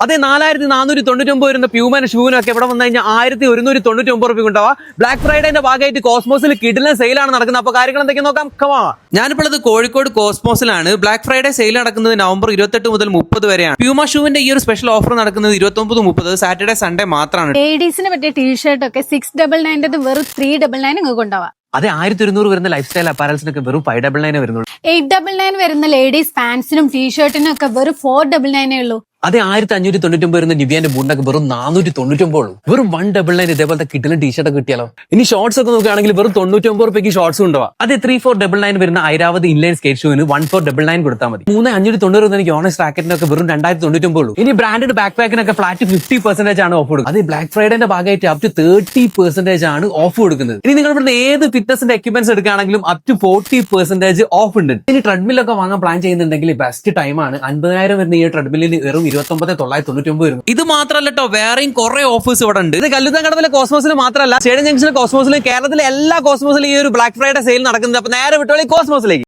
അതെ 4499 വരുന്ന പ്യൂമൻ ഷൂവിനൊക്കെ ഇവിടെ വന്നു കഴിഞ്ഞാൽ 1199 രൂപ ഉണ്ടാവാം. ബ്ലാക്ക് ഫ്രൈഡേന്റെ ഭാഗമായിട്ട് കോസ്മോസിൽ കിടിലൻ സെയിലാണ് നടക്കുന്നത്. അപ്പൊ കാര്യങ്ങൾ എന്തൊക്കെ നോക്കാം. കമാ ഞാനിപ്പോൾ ഇത് കോഴിക്കോട് കോസ്മോസിലാണ്. ബ്ലാക്ക് ഫ്രൈഡേ സെയിൽ നടക്കുന്നത് നവംബർ 28 മുതൽ 30 വരെയാണ്. പ്യൂമ ഷൂവിന്റെ ഈ ഒരു സ്പെഷ്യൽ ഓഫർ നടക്കുന്നത് 29, 30 സാറ്റർഡേ സൺഡേ മാത്രമാണ്. ലേഡീസിന് പറ്റിയ ടീഷർട്ട് ഒക്കെ 699 വെറും 399 നിങ്ങൾക്ക് ഉണ്ടാവാം. അതെ 1200 വരുന്ന ലൈഫ് സ്റ്റൈൽ അപ്പാരൽസിനൊക്കെ വെറും 599 വരുന്നുള്ളൂ. 899 വരുന്ന ലേഡീസ് പാന്റ്സിനും ടീഷർട്ടിനും ഒക്കെ വെറും 499 ഉള്ളൂ. അതെ 1599 വരുന്ന നിവിയാന്റെ ബൂണ്ടൊക്കെ വെറും 499 ഉള്ളൂ. വെറും 199 ഇതേപോലത്തെ കിട്ടിലും ടീഷർട്ട് ഒക്കെ കിട്ടിയാലോ. ഇനി ഷോർട്സ് ഒക്കെ നോക്കുകയാണെങ്കിൽ വെറും 99 രൂപയ്ക്ക് ഷോർട്സ് ഉണ്ടാവാം. അതെ 3499 വരുന്ന ഐരാവത് ഇൻലൈൻ സ്കേറ്റ് ഷൂവിന് 1499 കൊടുത്താൽ മതി. 3590 വരുന്ന ഓണസ് റാക്കറ്റിനൊക്കെ വെറും 2099 ഉള്ളൂ. ഇനി ബ്രാൻഡഡ് ബാക്ക് പാക്കിനൊക്കെ ഫ്ലാറ്റ് 50% ആണ് ഓഫ് കൊടുക്കുന്നത്. അതെ ബ്ലാക്ക് ഫ്രൈഡേന്റെ ഭാഗമായിട്ട് അപ് ടു 30% ആണ് ഓഫ് കൊടുക്കുന്നത്. ഇനി നിങ്ങൾ ഇവിടുന്ന് ഏത് ഫിറ്റ്നസിന്റെ എക്യുപ്മെന്റ്സ് എടുക്കുകയാണെങ്കിലും അപ് ടു 40% ഓഫ് ഉണ്ട്. ഇനി ട്രെഡ്മില്ലൊക്കെ വാങ്ങാൻ പ്ലാൻ ചെയ്യുന്നുണ്ടെങ്കിൽ ബെസ്റ്റ് ടൈമാണ്. 50,000 വരുന്ന ഈ ട്രെഡ്മില്ലിന് വെറും 29,999 വരുന്നു. ഇത് മാത്രമല്ല കേട്ടോ, വേറെയും കുറെ ഓഫേഴ്സ് ഇവിടെ ഉണ്ട്. ഇത് കല്ലുത്താൻകടവിലെ കോസ്മോസിൽ മാത്രമല്ല, സ്റ്റേഡിയം ജംഗ്ഷനിലെ കോസ്മോസിലും കേരളത്തിലെ എല്ലാ കോസ്മോസിലും ഈ ഒരു ബ്ലാക്ക് ഫ്രൈഡേ സെയിൽ നടക്കുന്നത്. അപ്പൊ നേരെ വിട്ടോളി കോസ്മോസിലേക്ക്.